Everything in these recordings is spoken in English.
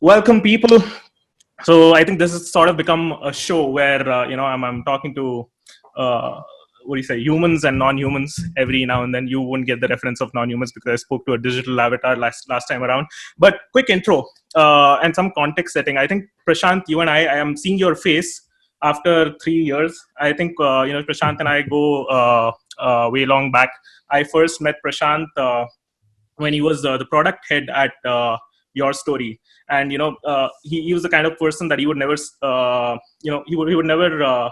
Welcome, people. So I think this has sort of become a show where I'm talking to what do you say, humans and non-humans every now and then. You won't get the reference of non-humans because I spoke to a digital avatar last time around. But quick intro and some context setting. I think Prashant, you and I am seeing your face after 3 years. I think Prashant and I go way long back. I first met Prashant when he was the product head at Your Story, and he was the kind of person that he would never he would never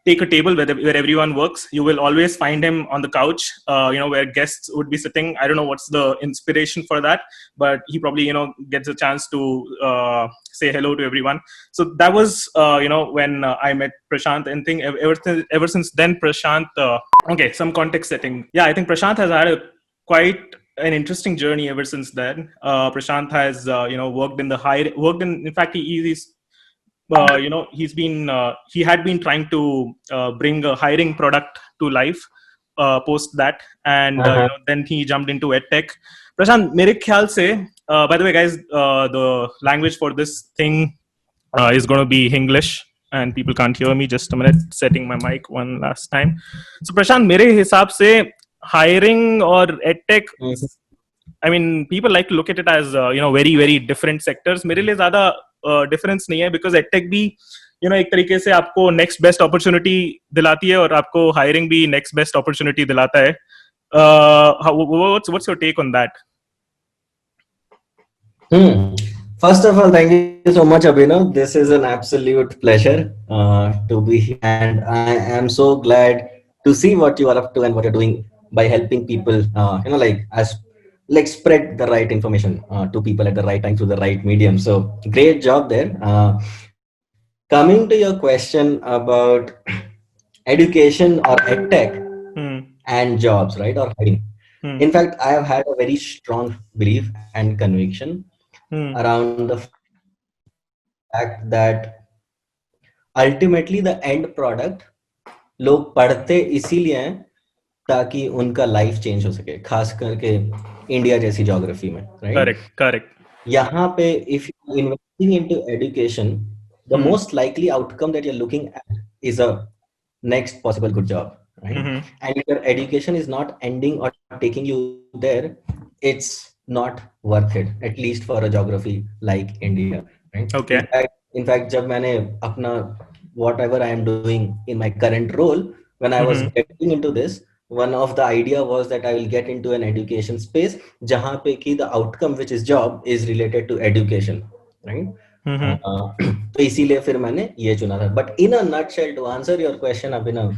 take a table where everyone works. You will always find him on the couch, where guests would be sitting. I don't know what's the inspiration for that, but he probably gets a chance to say hello to everyone. So that was when I met Prashant, and think ever since then Prashant. Okay, some context setting. Yeah, I think Prashant has had quite an interesting journey ever since then. Prashant has worked in fact he's he had been trying to bring a hiring product to life post that, and then he jumped into edtech. Prashant, mere khayal se, by the way guys, the language for this thing is going to be English, and people can't hear me. Just a minute, setting my mic one last time. So Prashant, mere hisab se hiring or edtech, I mean, people like to look at it as very very different sectors. मेरे लिए ज़्यादा difference नहीं है, because edtech भी एक तरीके से आपको next best opportunity दिलाती है, और आपको hiring भी next best opportunity दिलाता है. What's your take on that? First of all, thank you so much, Abhinav. This is an absolute pleasure to be here, and I am so glad to see what you are up to and what you're doing by helping people, spread the right information to people at the right time through the right medium. So great job there. Coming to your question about education or edtech and jobs, right, or hiring. In fact, I have had a very strong belief and conviction around the fact that ultimately the end product लोग पढ़ते इसीलिए हैं ताकि उनका life change हो सके, खास करके इंडिया जैसी ज्योग्राफी में, राइट? करेक्ट. यहाँ पे if you investing into education, the most likely outcome that you are looking at is a next possible good job, right? And if your education is not ending or taking you there, it's not worth it, at least for a geography like India, right? Okay. In fact, जब मैंने अपना whatever I am doing in my current role, when I was getting into this, one of the idea was that I will get into an education space जहाँ पे कि the outcome which is job is related to education, right? तो इसीलिए फिर मैंने ये चुना था. But in a nutshell, to answer your question, Abhinav,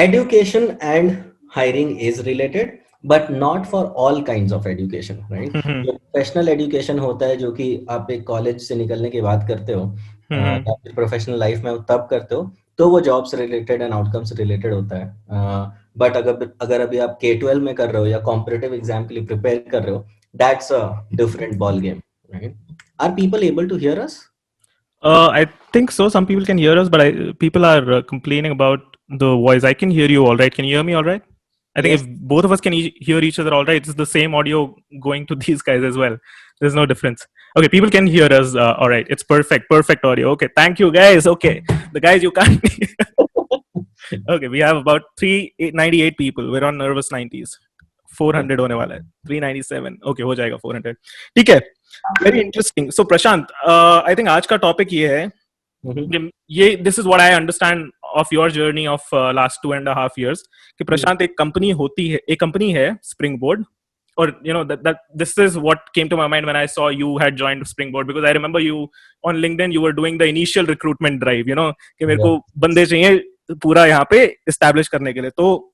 education and hiring is related, but not for all kinds of education, right? जो professional education होता है, जो कि आप एक कॉलेज से निकलने के बाद करते हो, या फिर प्रोफेशनल लाइफ में तब करते हो, तो वो जॉब से रिलेटेड एंड आउटकम से रिलेटेड होता है. बट अगर अभी आप K-12 में कर रहे हो या कॉम्पिटिटिव एग्जाम के लिए प्रिपेयर कर रहे हो, that's a different ball game, right? Are people able to hear us? I think so. Some people can hear us, but people are complaining about the voice. I can hear you all right. Can you hear me all right? I think if both of us can hear each other all right, it's the same audio going to these guys as well. There's no difference. Okay, people can hear us all right. It's perfect audio. Okay, thank you guys. Okay, the guys you can't okay, we have about 398 people. We're on nervous 90s. 400 होने वाला है. 397. Okay, हो जाएगा 400. ठीक है. Very interesting. So Prashant, I think आज का topic ये है. This is what I understand of your journey of last 2.5 years. कि प्रशांत एक कंपनी है Springboard, or that this is what came to my mind when I saw you had joined Springboard, because I remember you on LinkedIn, you were doing the initial recruitment drive, कि मेरे को बंदे चाहिए पूरा यहाँ पे establish करने के लिए. तो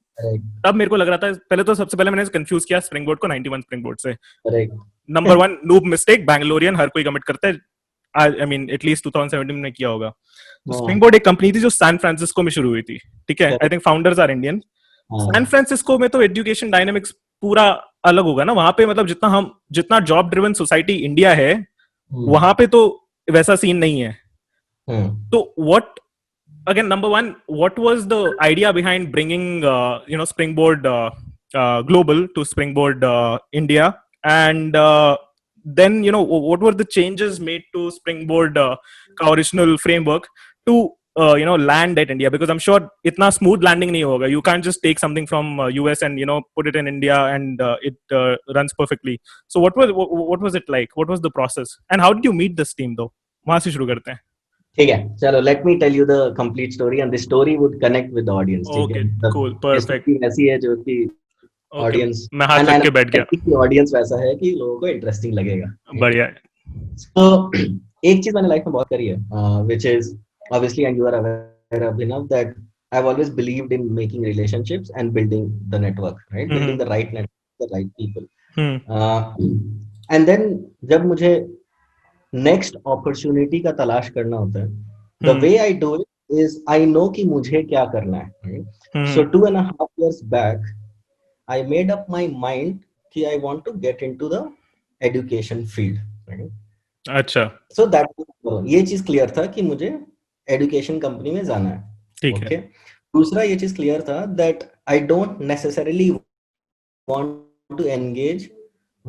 तब मेरे को लग रहा था, पहले तो सबसे पहले मैंने कंफ्यूज किया Springboard को 91 Springboard से. नंबर 1 noob mistake, बैंगलोरियन हर कोई कमिट करता है. I mean, at least 2017 में किया होगा. Springboard एक कंपनी थी जो सैन फ्रांसिस्को में शुरू हुई थी, ठीक है? I think founders are Indian. San Francisco में तो एजुकेशन डायनामिक्स पूरा अलग होगा ना. वहां पे मतलब जितना जॉब ड्रिवन सोसाइटी इंडिया है, वहां पे तो वैसा सीन नहीं है. तो what, again, number 1, what was the idea behind bringing Springboard global to Springboard India, and then what were the changes made to Springboard original framework to land at India? Because I'm sure itna smooth landing nahi hoga. You can't just take something from US and put it in India and it runs perfectly. So what was it like? What was the process, and how did you meet this team though? वहां से शुरू करते हैं. ठीक है, चलो let me tell you the complete story and the story would connect with the audience. ठीक है, Okay, cool, perfect. story ऐसी है जो कि Okay, audience मैं हाथ रख के बैठ गया. audience वैसा है कि लोगों को interesting लगेगा. बढ़िया. So एक चीज मैंने लाइफ में बहुत करी है, which is obviously, and you are aware of enough that I've always believed in making relationships and building the network, right? Building the right network, the right people. And then जब मुझे next opportunity का तलाश करना होता है, the way I do it is I know कि मुझे क्या करना है, right? So 2.5 years back, I made up my mind कि I want to get into the education field, right? अच्छा. So that ये चीज क्लियर था कि मुझे एजुकेशन कंपनी में जाना है. ठीक है. दूसरा ये चीज क्लियर था that I don't necessarily want to engage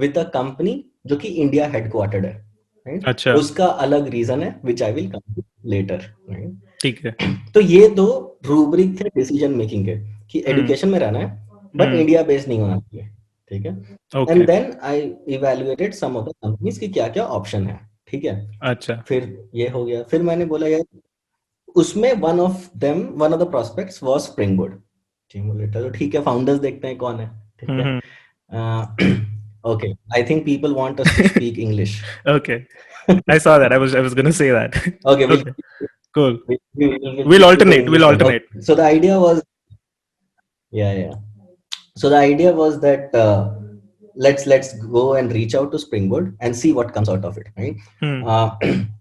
with a company जो कि इंडिया हेडक्वार्टर्ड है, right? अच्छा. उसका अलग रीजन है which I will come to later, right? ठीक है. तो ये दो रूब्रिक थे डिसीजन मेकिंग के कि एजुकेशन में रहना है बट इंडिया बेस्ड नहीं होना चाहिए, ठीक है. And then I evaluated some of the companies की क्या क्या ऑप्शन है, ठीक है. अच्छा. फिर ये हो गया, फिर मैंने बोला यार उसमें one of the prospects was springboard. ठीक है, फाउंडर्स देखते हैं कौन है, ठीक है. Okay, I think people want us to speak English. Okay, I saw that. I was gonna say that. Okay, okay. Cool. We'll alternate. Okay. So the idea was, yeah. So the idea was that let's go and reach out to Springboard and see what comes out of it, right?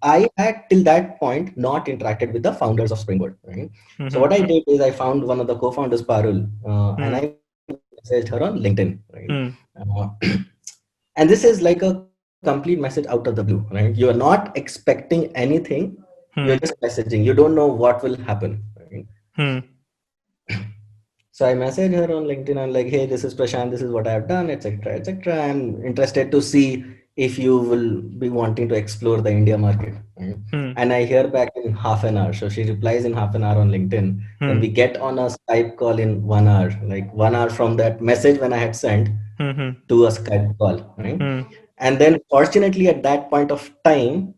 I had till that point not interacted with the founders of Springboard, right? So what I did is I found one of the co-founders, Parul, and I messaged her on LinkedIn, right? And this is like a complete message out of the blue, right? You are not expecting anything. You're just messaging. You don't know what will happen, right? So I messaged her on LinkedIn. I'm like, hey, this is Prashant. This is what I have done, etc., etc. I'm interested to see if you will be wanting to explore the India market. Right? And I hear back in half an hour. So she replies in half an hour on LinkedIn. Then we get on a Skype call in 1 hour, like 1 hour from that message when I had sent to a Skype call. Right? And then fortunately at that point of time,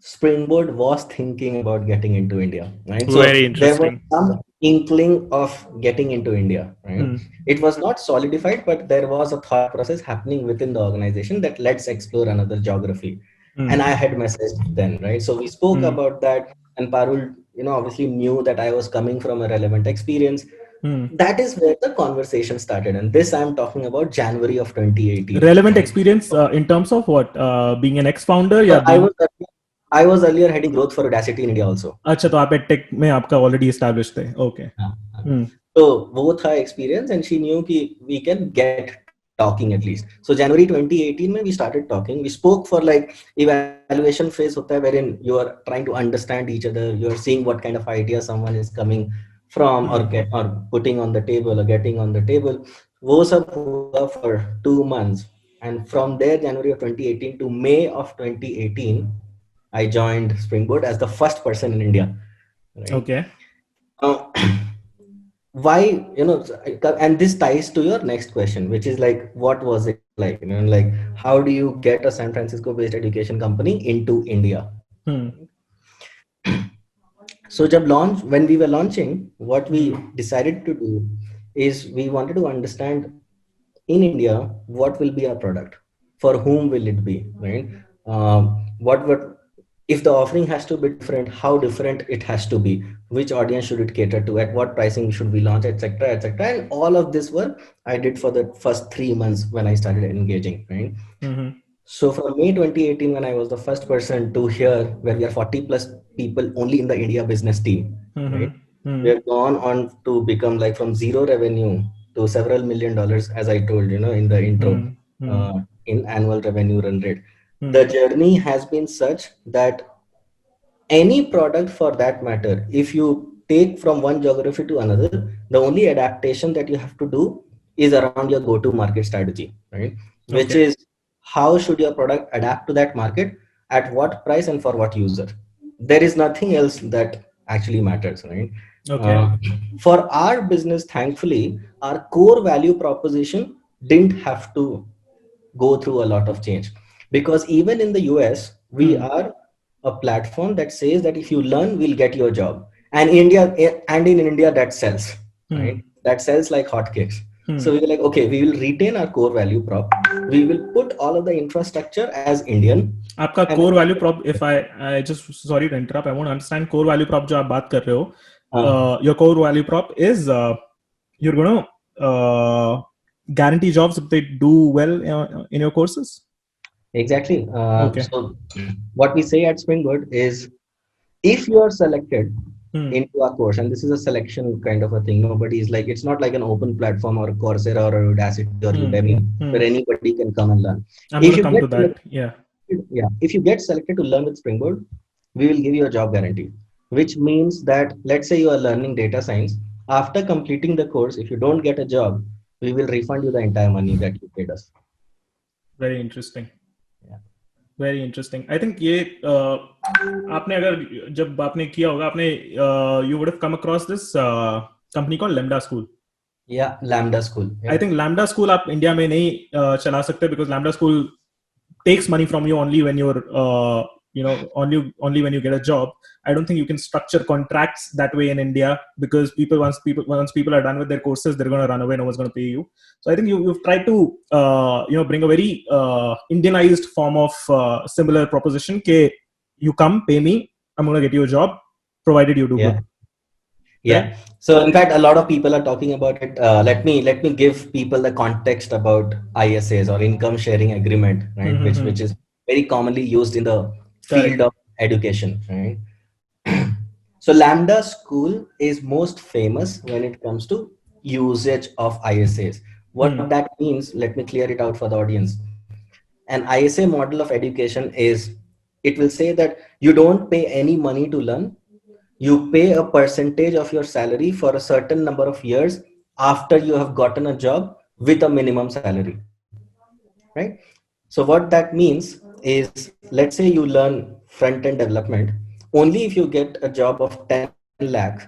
Springboard was thinking about getting into India. Right? So very interesting. There was some inkling of getting into India, right? It was not solidified, but there was a thought process happening within the organization that let's explore another geography. And I had messaged then, right? So we spoke about that, and Parul, obviously knew that I was coming from a relevant experience. That is where the conversation started, and this I'm talking about January of 2018. Relevant experience in terms of what? Being an ex-founder? So I was earlier heading growth for Audacity in India also. अच्छा, तो आप edtech में आपका already established थे. Okay. So वो था experience, and she knew कि we can get talking at least. So January 2018 में we started talking. We spoke for like evaluation phase होता है wherein you are trying to understand each other. You are seeing what kind of idea someone is coming from or putting on the table or getting on the table. वो सब हुआ for 2 months, and from there January of 2018 to May of 2018. I joined Springboard as the first person in India. Right? Okay. Why, and this ties to your next question, which is like, what was it like? Like, how do you get a San Francisco-based education company into India? So, when we were launching, what we decided to do is we wanted to understand in India, what will be our product? For whom will it be, right? If the offering has to be different, how different it has to be, which audience should it cater to, at what pricing should we launch, etc., etc. And all of this work I did for the first 3 months when I started engaging, right? So from May 2018, when I was the first person to here, where we are 40 plus people only in the India business team, right? We have gone on to become like from zero revenue to several $1 million, as I told, in the intro, in annual revenue run rate. The journey has been such that any product for that matter, if you take from one geography to another, the only adaptation that you have to do is around your go-to market strategy, right? Which is how should your product adapt to that market, at what price, and for what user. There is nothing else that actually matters, right? Okay. For our business, thankfully, our core value proposition didn't have to go through a lot of change, because even in the US we are a platform that says that if you learn, we'll get your job. And in India that sells, right? That sells like hotcakes. So we were like, okay, we will retain our core value prop, we will put all of the infrastructure as Indian. आपका core value prop, if I just, sorry to interrupt, I won't understand core value prop जो आप बात कर रहे हो, your core value prop is you're going to guarantee jobs if they do well in your courses. Exactly. Okay. So what we say at Springboard is, if you are selected into a course, and this is a selection kind of a thing, nobody is like, it's not like an open platform or Coursera or Udacity or Udemy where anybody can come and learn. I'm going to come to that. Yeah. If you get selected to learn with Springboard, we will give you a job guarantee, which means that, let's say you are learning data science. After completing the course, if you don't get a job, we will refund you the entire money that you paid us. Very interesting. Yeah. Very interesting. I think ये आपने अगर जब आपने किया होगा, आपने you would have come across this company called Lambda School. Yeah, Lambda School. Yeah. I think Lambda School आप India में नहीं चला सकते, because Lambda School takes money from you only when you're only when you get a job. I don't think you can structure contracts that way in India, because once people are done with their courses, they're going to run away. No one's going to pay you. So I think you've tried to bring a very Indianized form of similar proposition. Ke you come, pay me, I'm going to get you a job, provided you do good. Yeah. So in fact, a lot of people are talking about it. Let me give people the context about ISAs, or income sharing agreement, right? Which is very commonly used in the field of education, right? So Lambda School is most famous when it comes to usage of ISAs. What that means, let me clear it out for the audience. An ISA model of education is, it will say that you don't pay any money to learn. You pay a percentage of your salary for a certain number of years after you have gotten a job with a minimum salary, right? So what that means is, let's say you learn front-end development. Only if you get a job of 10 lakh,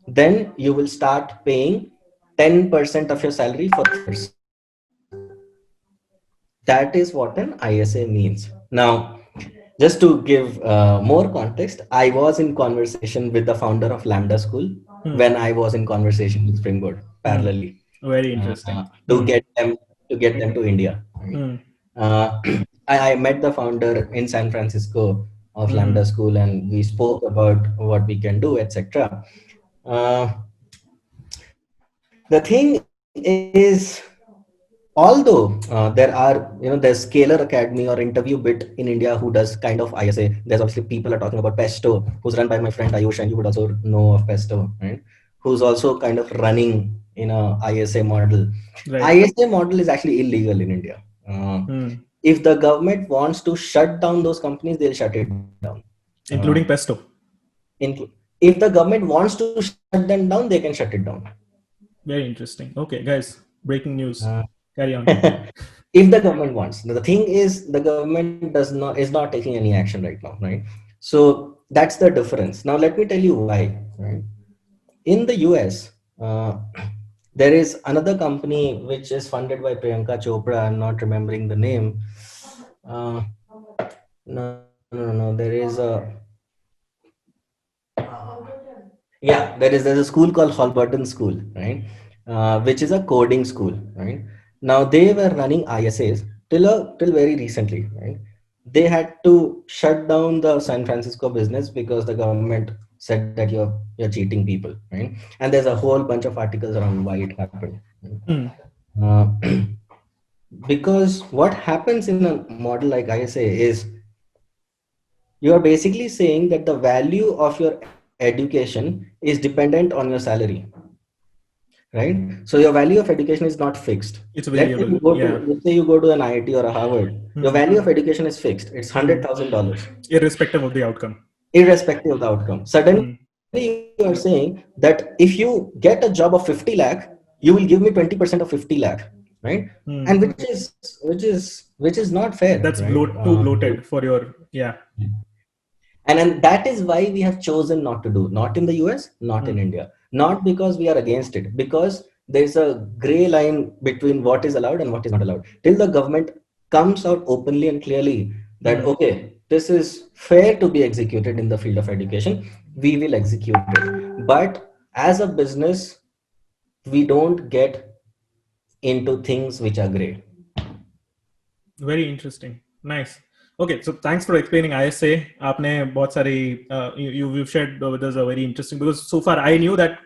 then you will start paying 10% of your salary for 3 years. That is what an ISA means. Now, just to give more context, I was in conversation with the founder of Lambda School when I was in conversation with Springboard parallelly. Very interesting. To get them to India. I met the founder in San Francisco of Lambda School, and we spoke about what we can do, etc. The thing is, although there are, there's Scalar Academy or Interview Bit in India who does kind of ISA. There's obviously people are talking about Pesto, who's run by my friend Ayush, and you would also know of Pesto, right? Who's also kind of running in a ISA model. Right. ISA model is actually illegal in India. If the government wants to shut down those companies, they'll shut it down. Including Pesto. If the government wants to shut them down, they can shut it down. Very interesting. Okay, guys, breaking news. Carry on. If the government wants. The thing is, the government is not taking any action right now, right? So that's the difference. Now let me tell you why. Right? In the US, there is another company which is funded by Priyanka Chopra. I'm not remembering the name. No. There is there's a school called Halberton School, right? Which is a coding school, right? Now they were running ISAs till very recently, right? They had to shut down the San Francisco business because the government said that you're cheating people, right? And there's a whole bunch of articles around why it happened. Because what happens in a model like ISA is, you are basically saying that the value of your education is dependent on your salary, right? So your value of education is not fixed. It's variable. Let's say you go to an IIT or a Harvard, your value of education is fixed. It's $100,000. Irrespective of the outcome. Irrespective of the outcome. Suddenly you are saying that if you get a job of 50 lakh, you will give me 20% of 50 lakh. right? And which is not fair, That's right? too bloated for your, yeah. And that is why we have chosen not to do, not in the US, not in India, not because we are against it, because there's a gray line between what is allowed and what is not allowed. Till the government comes out openly and clearly that, okay, this is fair to be executed in the field of education, we will execute it. But as a business, we don't get into things which are gray. Very interesting. Nice. Okay, so thanks for explaining ISA. आपने बहुत सारी you've shared with us a very interesting, because so far I knew that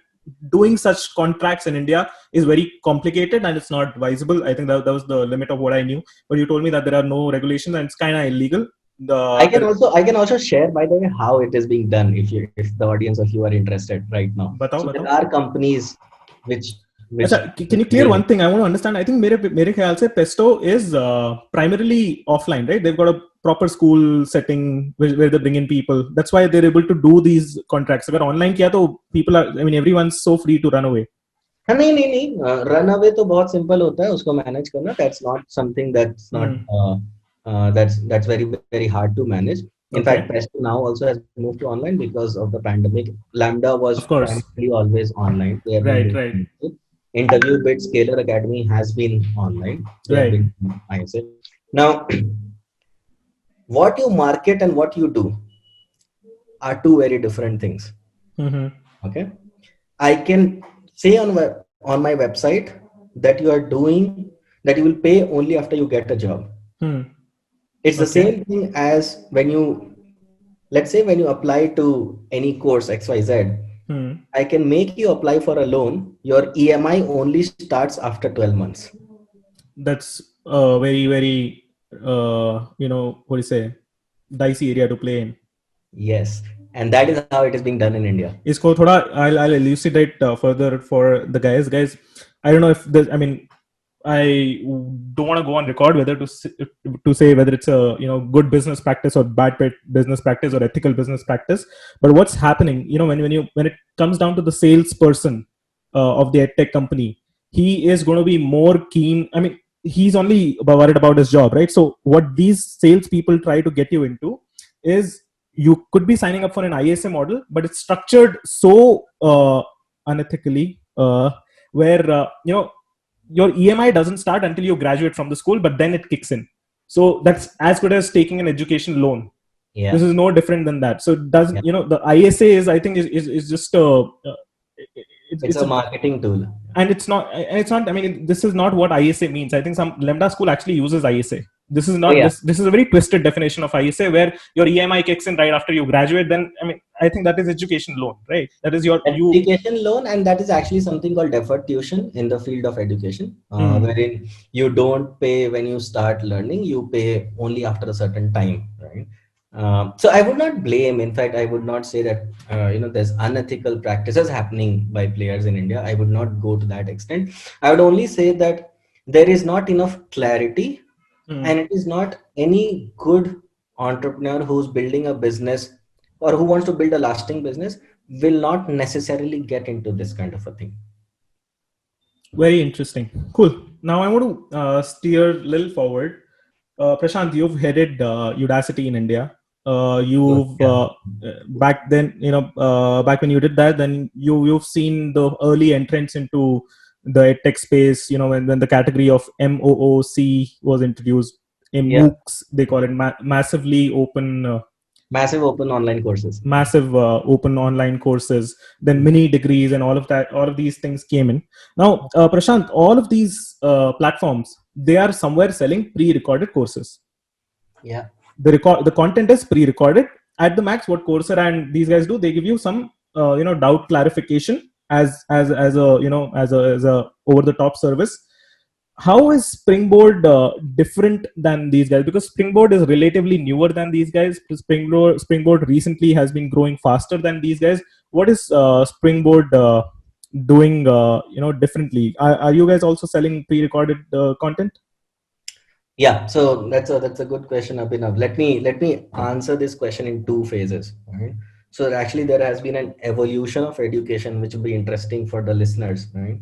doing such contracts in India is very complicated and it's not advisable. I think that was the limit of what I knew. But you told me that there are no regulations and it's kind of illegal. I can also share, by the way, how it is being done if the audience of you are interested right now. So there are companies which can you clear one thing? I want to understand. I think मेरे ख्याल से Pesto is primarily offline, right? They've got a proper school setting where they bring in people. That's why they're able to do these contracts. अगर online किया तो people are, I mean, everyone's so free to run away. नहीं run away तो बहुत simple होता है उसको manage करना. That's not something that's very hard to manage. In fact, Presto now also has moved to online because of the pandemic. Lambda was primarily always online. They have been right. Interview Bit Scalar Academy has been online. They have been, I say. Now, what you market and what you do are two very different things. Okay, I can say on my website that you are doing that you will pay only after you get a job. It's the same thing as when you, let's say when you apply to any course XYZ, I can make you apply for a loan. Your EMI only starts after 12 months. That's a very what do you say, dicey area to play in. Yes, and that is how it is being done in India. I'll elucidate further for the guys. I don't know if there's, I mean, I don't want to go on record whether to say whether it's a good business practice or bad business practice or ethical business practice. But what's happening, when it comes down to the salesperson of the edtech company, he is going to be more keen. I mean, he's only worried about his job, right? So what these salespeople try to get you into is, you could be signing up for an ISA model, but it's structured so unethically, where your EMI doesn't start until you graduate from the school, but then it kicks in. So that's as good as taking an education loan. Yeah. This is no different than that. So it doesn't, the ISA is, I think, is just it's a marketing tool. And it's not, I mean, this is not what ISA means. I think some Lambda school actually uses ISA. This is not, this is a very twisted definition of ISA, where your EMI kicks in right after you graduate. Then, I mean, I think that is education loan, right? That is your education loan, and that is actually something called deferred tuition in the field of education, wherein you don't pay when you start learning, you pay only after a certain time, right? So I would not blame. In fact, I would not say that there's unethical practices happening by players in India. I would not go to that extent. I would only say that there is not enough clarity, and it is not any good entrepreneur who's building a business or who wants to build a lasting business will not necessarily get into this kind of a thing. Very interesting. Cool. Now I want to steer a little forward. Prashant, you've headed Udacity in India. Back then, back when you did that, then you've seen the early entrance into the edtech space, when the category of MOOC was introduced. MOOCs, they call it, massively open massive open online courses, open online courses, then mini degrees and all of these things came in. Now, Prashant, all of these platforms, they are somewhere selling pre-recorded courses. Yeah. The content is pre-recorded. At the max, what Coursera and these guys do, they give you some doubt clarification as a over-the-top service. How is Springboard different than these guys? Because Springboard is relatively newer than these guys. Springboard recently has been growing faster than these guys. What is Springboard doing differently? Are you guys also selling pre-recorded content? Yeah, so that's a good question, Abhinav. Let me answer this question in two phases. Right? So actually there has been an evolution of education, which will be interesting for the listeners, right?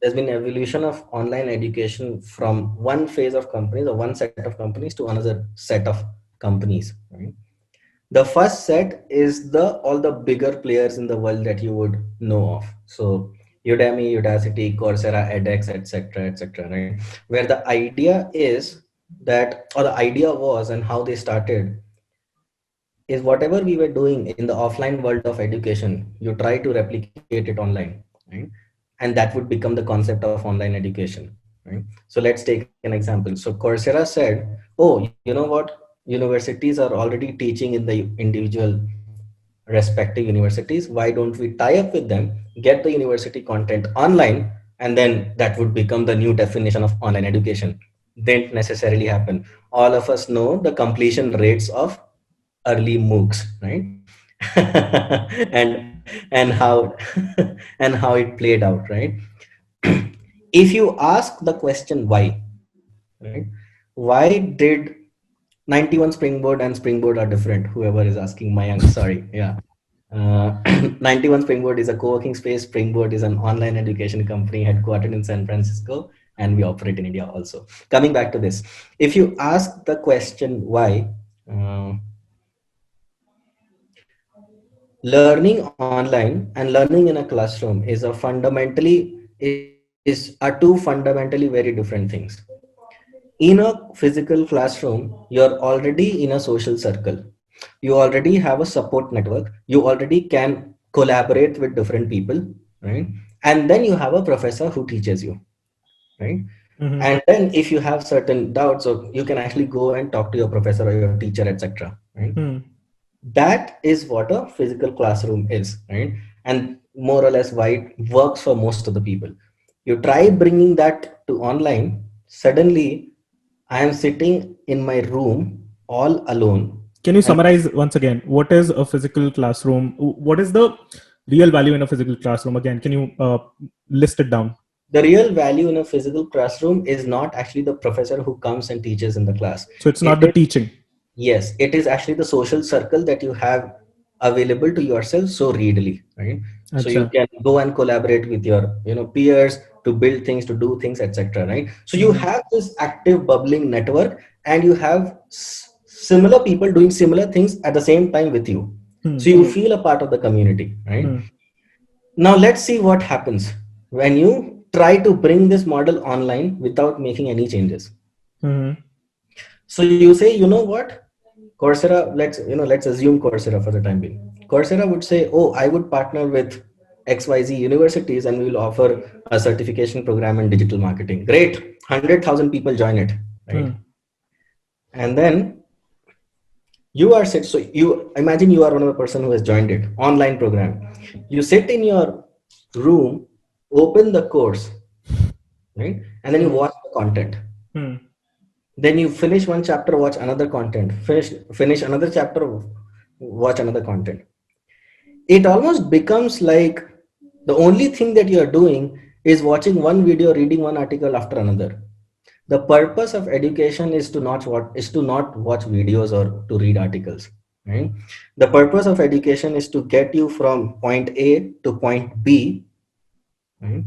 There's been evolution of online education from one phase of companies or one set of companies to another set of companies, right? The first set is the all the bigger players in the world that you would know of. So Udemy, Udacity, Coursera, edX, etc., etc., right? Where the idea is that, or the idea was, and how they started is whatever we were doing in the offline world of education, you try to replicate it online, right? And that would become the concept of online education, right? So let's take an example. So Coursera said, oh, you know what? Universities are already teaching in the individual respective universities. Why don't we tie up with them, get the university content online, and then that would become the new definition of online education? Didn't necessarily happen. All of us know the completion rates of early MOOCs, right? and how and how it played out, right? If you ask the question right? Why did 91 Springboard and Springboard are different? Whoever is asking, Mayank, sorry, yeah. 91 Springboard is a co-working space. Springboard is an online education company headquartered in San Francisco, and we operate in India also. Coming back to this, if you ask the question why, learning online and learning in a classroom are two fundamentally very different things. In a physical classroom, you're already in a social circle. You already have a support network. You already can collaborate with different people, right? And then you have a professor who teaches you, right? And then if you have certain doubts, so you can actually go and talk to your professor or your teacher, etc., right? That is what a physical classroom is, right? And more or less why it works for most of the people. You try bringing that to online, suddenly I am sitting in my room all alone. Can you And summarize once again? What is a physical classroom? What is the real value in a physical classroom? Again, can you list it down? the real value in a physical classroom is not actually the professor who comes and teaches in the class. So it's It not the is, teaching. yes, it is actually the social circle that you have available to yourself so readily, right? So you Achha. can go and collaborate with your peers to build things, to do things, etc., right? So you have this active bubbling network, and you have similar people doing similar things at the same time with you. So you feel a part of the community, right? Now let's see what happens when you try to bring this model online without making any changes. So you say, you know what, Coursera, let's assume Coursera for the time being. Coursera would say, oh, I would partner with XYZ universities and we will offer a certification program in digital marketing. Great, 100,000 people join it, right? And then so you imagine you are one of the person who has joined it online program. You sit in your room, open the course, right? And then you watch the content. Then you finish one chapter, watch another content, finish another chapter, watch another content. It almost becomes like the only thing that you are doing is watching one video, reading one article after another. The purpose of education is to not watch videos or to read articles, right? The purpose of education is to get you from point A to point B, right?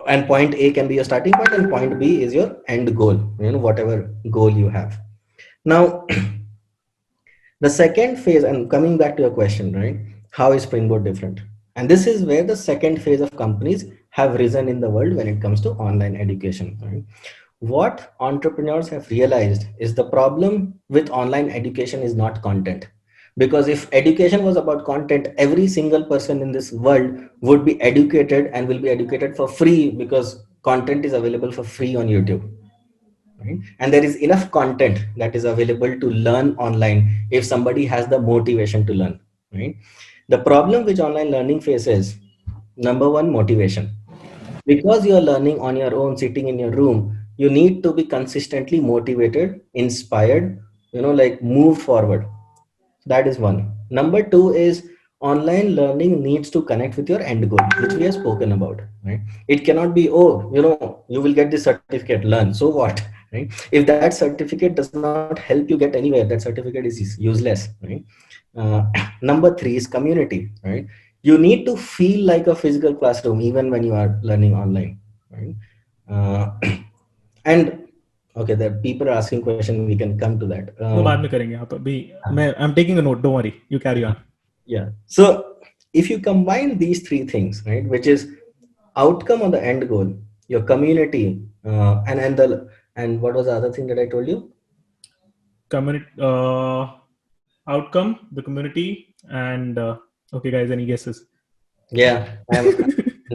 And point A can be your starting point, and point B is your end goal, whatever goal you have. Now, the second phase, and coming back to your question, right? How is Springboard different? And this is where the second phase of companies have risen in the world when it comes to online education, right? What entrepreneurs have realized is the problem with online education is not content. Because if education was about content, every single person in this world would be educated and will be educated for free, because content is available for free on YouTube. Right? And there is enough content that is available to learn online if somebody has the motivation to learn, right? The problem which online learning faces, number one, motivation. Because you are learning on your own, sitting in your room, you need to be consistently motivated, inspired, like move forward. That is one. Number two is online learning needs to connect with your end goal, which we have spoken about, right? It cannot be, oh, you will get this certificate, learn, so what? right? If that certificate does not help you get anywhere, that certificate is useless, right? Number 3 is community, right? You need to feel like a physical classroom even when you are learning online, right? uh, and okay, the people are asking question, we can come to that. No, बाद में करेंगे आप अभी. I'm taking a note, don't worry, you carry on. Yeah, so if you combine these 3 things, right, which is outcome or the end goal, your community, and what was the other thing that I told you? Community, outcome, the community, and okay guys, any guesses? Yeah, I'm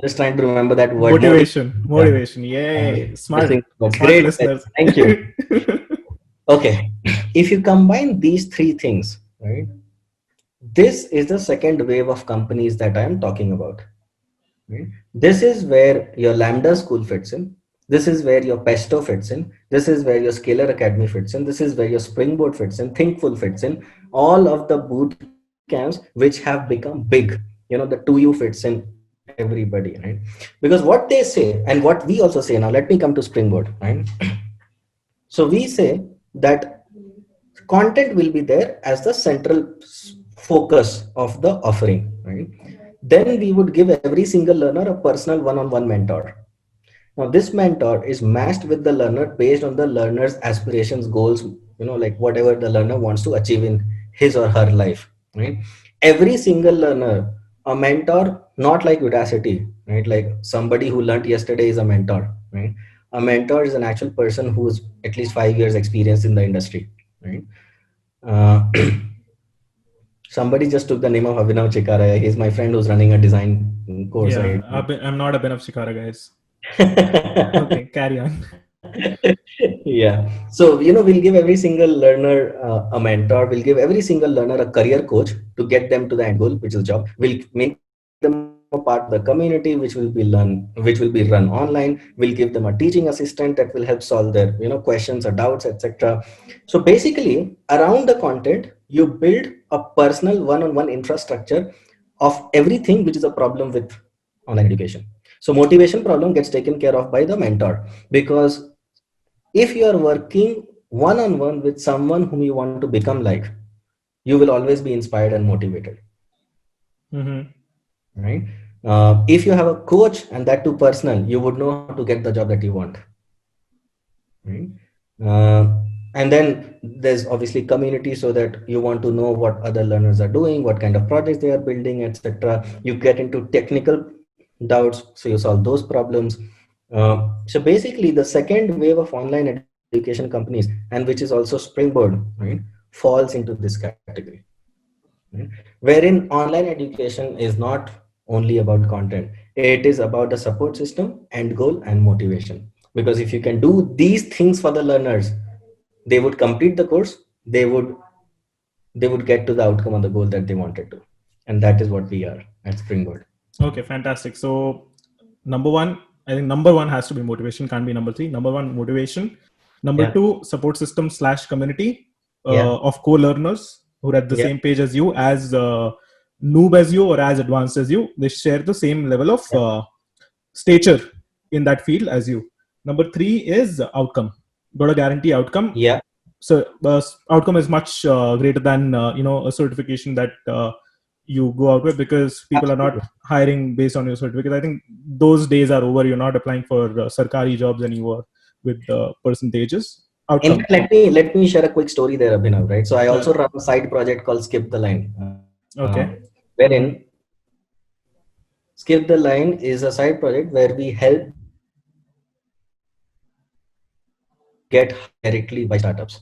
just trying to remember that word. Motivation. Yay, smart Great, listeners. thank you. Okay, if you combine these 3 things, right, this is the second wave of companies that I am talking about. Right? This is where your Lambda school fits in. This is where your Pesto fits in. This is where your Scalar Academy fits in. This is where your Springboard fits in. Thinkful fits in. All of the boot camps which have become big. The 2U fits in everybody, right? Because what they say and what we also say now, let me come to Springboard, right? So we say that content will be there as the central focus of the offering, right? Then we would give every single learner a personal one-on-one mentor. Now this mentor is matched with the learner based on the learner's aspirations, goals, like whatever the learner wants to achieve in his or her life, right? Every single learner, a mentor, not like Udacity, right? Like somebody who learned yesterday is a mentor, right? A mentor is an actual person who's at least 5 years experience in the industry, right? Uh, somebody just took the name of Abhinav Chikara. He's my friend who's running a design course. Yeah, Right? I'm not Abhinav Chikara, guys. Okay, carry on. Yeah. So, we'll give every single learner a mentor. We'll give every single learner a career coach to get them to the end goal, which is job. We'll make them a part of the community, which will be run online. We'll give them a teaching assistant that will help solve their, questions or doubts, etc. So basically, around the content, you build a personal one-on-one infrastructure of everything which is a problem with online education. So motivation problem gets taken care of by the mentor, because if you are working one-on-one with someone whom you want to become like, you will always be inspired and motivated. Right? If you have a coach and that too personal, you would know how to get the job that you want. Right? And then there's obviously community, so that you want to know what other learners are doing, what kind of projects they are building, etc. You get into technical doubts, so you solve those problems. So basically, the second wave of online education companies, and which is also Springboard, right, falls into this category. Right? Wherein online education is not only about content, it is about the support system, end goal, and motivation. Because if you can do these things for the learners, they would complete the course, they would get to the outcome of the goal that they wanted to. And that is what we are at Springboard. Okay, fantastic. So number 1, I think number 1 has to be motivation, can't be number 3. Number 1, motivation. Number 2, support system / community of co-learners who are at the same page as you, as noob as you or as advanced as you. They share the same level of stature in that field as you. Number 3 is outcome. Got a guarantee outcome. Yeah. So outcome is much greater than a certification that you go out with, because people are not hiring based on your certificate. I think those days are over. You're not applying for sarkari jobs anymore with percentages. Outcome. In fact, let me share a quick story there, Abhinav. Right. So I also run a side project called Skip the Line. Wherein Skip the Line is a side project where we help get directly by startups,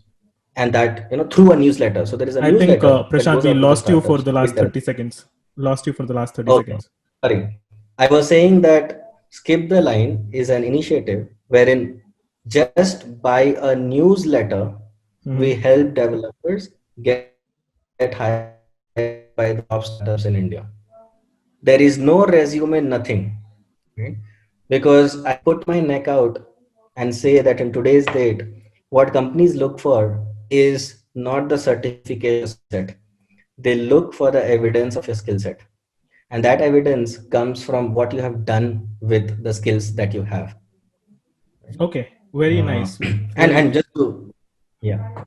and that through a newsletter. So there is a newsletter. I think Prashant, we lost you for the last 30 seconds. Sorry, I was saying that Skip the Line is an initiative wherein just by a newsletter, we help developers get hired by the top startups in India. There is no resume, nothing, right? Because I put my neck out and say that in today's date, what companies look for is not the certification set. They look for the evidence of your skill set. And that evidence comes from what you have done with the skills that you have. Okay. Very nice. Very And nice. just to, yeah,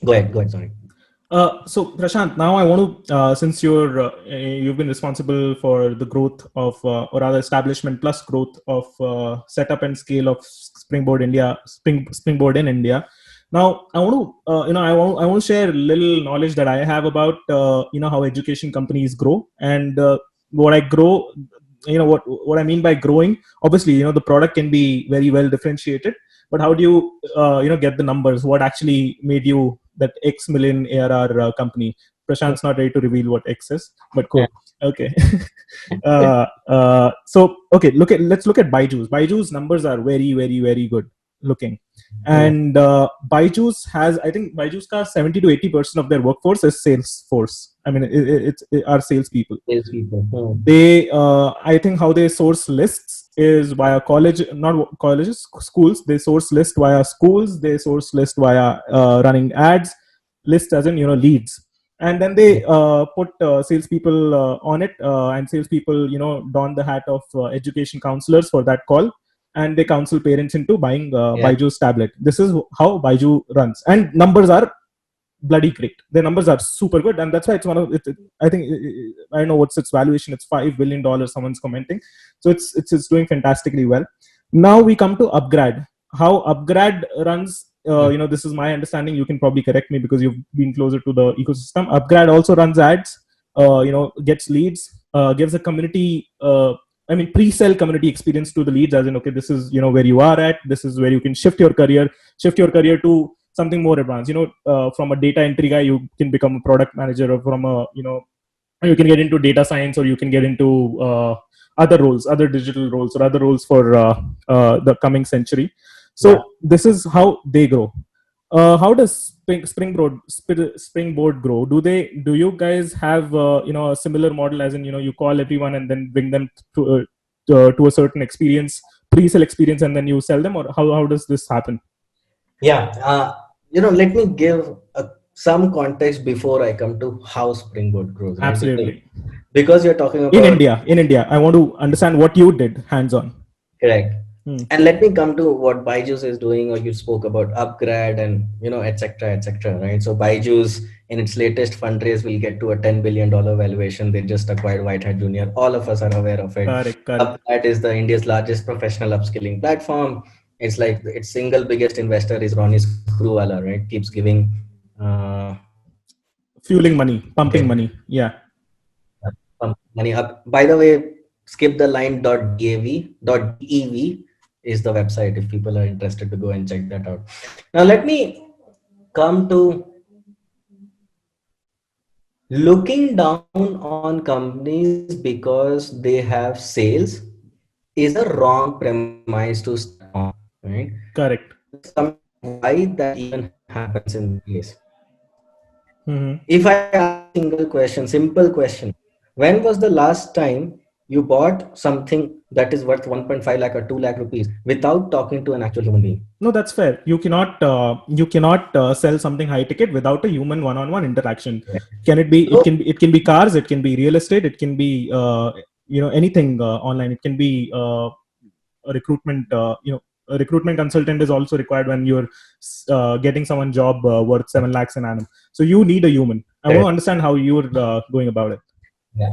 go ahead. Sorry. So Prashant, now I want to, since you've been responsible for the growth of, or rather establishment plus growth of setup and scale of Springboard in India. Now I want to, I want to share a little knowledge that I have about, how education companies grow and what I grow. What I mean by growing. Obviously, the product can be very well differentiated, but how do you, get the numbers? What actually made you that X million ARR company? Prashant's not ready to reveal what X is, but cool. Okay. So okay, let's look at Byju's. Byju's numbers are very, very, very good looking, and Byju's has, I think Byju's ka 70 to 80% of their workforce is sales force. I mean, it's are salespeople. Salespeople. They, I think how they source lists is via not colleges, schools. They source list via schools. They source list via running ads, list as in leads, and then they put salespeople on it, and salespeople don the hat of education counselors for that call, and they counsel parents into buying Byju's tablet. This is how Byju runs, and numbers are bloody great. Their numbers are super good, and that's why it's one of it. I think I don't know what's its valuation. It's $5 billion. Someone's commenting, so it's doing fantastically well. Now we come to Upgrad. How Upgrad runs. This is my understanding. You can probably correct me because you've been closer to the ecosystem. Upgrad also runs ads. Gets leads. Gives a community. Pre-sell community experience to the leads, as in, okay, this is where you are at. This is where you can shift your career to something more advanced. From a data entry guy, you can become a product manager, or from a you can get into data science, or you can get into other roles, other digital roles, or other roles for the coming century. So this is how they grow. How does Springboard grow? Do you guys have a similar model, as in you call everyone and then bring them to a certain experience, pre-sell experience, and then you sell them, or how does this happen? Yeah, let me give some context before I come to how Springboard grows. Right? Absolutely. Because you're talking about in India, I want to understand what you did hands-on. Correct. And let me come to what Byju's is doing, or you spoke about Upgrad and etc. Right? So Byju's in its latest fundraise will get to a $10 billion valuation. They just acquired Whitehead Junior. All of us are aware of it. Correct. Upgrad is the India's largest professional upskilling platform. It's like its single biggest investor is Ronnie Screwvala, right? Keeps giving fueling money, pumping money. Yeah. Money up. By the way, skip the line .dev is the website if people are interested to go and check that out. Now let me come to looking down on companies because they have sales is a wrong premise to start on, right? Correct. Let's come to why that even happens in this case. Mm-hmm. If I ask a simple question, when was the last time you bought something that is worth 1.5 lakh or 2 lakh rupees without talking to an actual human being? No, that's fair. You cannot sell something high ticket without a human one-on-one interaction. Can it be? It can be cars. It can be real estate. It can be anything online. It can be a recruitment. A recruitment consultant is also required when you're getting someone job worth 7 lakhs an annum. So you need a human. I want to understand how you're going about it. Yeah.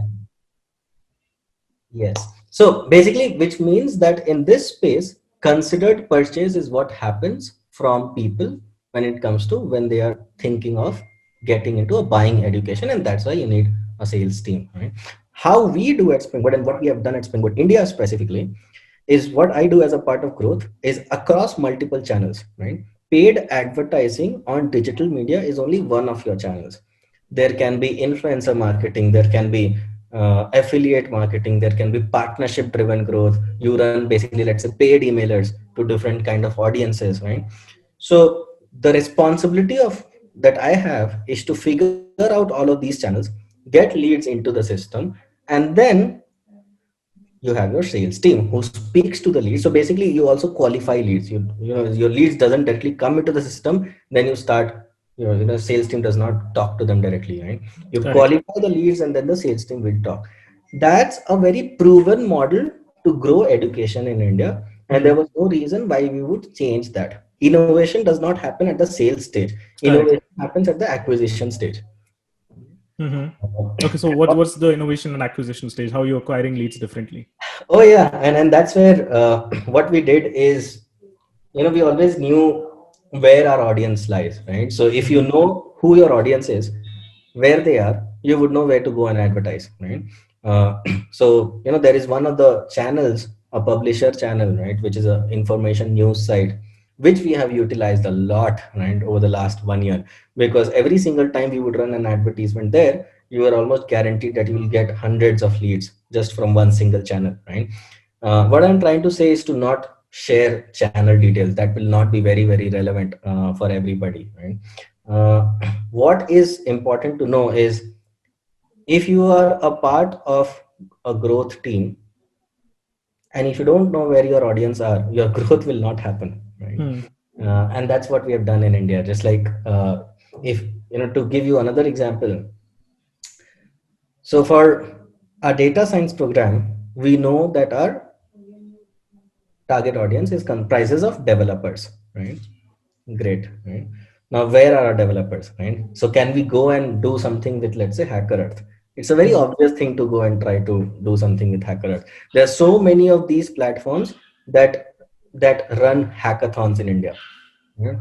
Yes. So basically, which means that in this space, considered purchase is what happens from people when they are thinking of getting into a buying education, and that's why you need a sales team. Right? How we do at Springboard and what we have done at Springboard India specifically is what I do as a part of growth is across multiple channels. Right? Paid advertising on digital media is only one of your channels. There can be influencer marketing. There can be affiliate marketing. There can be partnership driven growth. You run basically, let's say, paid emailers to different kind of audiences, right? So the responsibility of that I have is to figure out all of these channels, get leads into the system, and then you have your sales team who speaks to the leads. So basically you also qualify leads. Your leads doesn't directly come into the system, then you start sales team does not talk to them directly, right? You qualify the leads and then the sales team will talk. That's a very proven model to grow education in India, And there was no reason why we would change that. Innovation does not happen at the sales stage. Innovation happens at the acquisition stage. Okay, so what's the innovation and acquisition stage? How are you acquiring leads differently? Oh yeah, and that's where what we did is, we always knew where our audience lies, right? So if you know who your audience is, where they are, you would know where to go and advertise, right? So there is one of the channels, a publisher channel, right, which is a information news site, which we have utilized a lot, right, over the last 1 year, because every single time we would run an advertisement there, you are almost guaranteed that you will get hundreds of leads just from one single channel, right? What I'm trying to say is to not share channel details. That will not be very, very relevant for everybody, right? What is important to know is, if you are a part of a growth team, and if you don't know where your audience are, your growth will not happen, right? And that's what we have done in India. Just like, if to give you another example, so for a data science program, we know that our target audience is comprises of developers, right? Great, right? Now, where are our developers, right? So can we go and do something with, let's say, Hacker Earth? It's a very obvious thing to go and try to do something with Hacker Earth. There are so many of these platforms that run hackathons in India.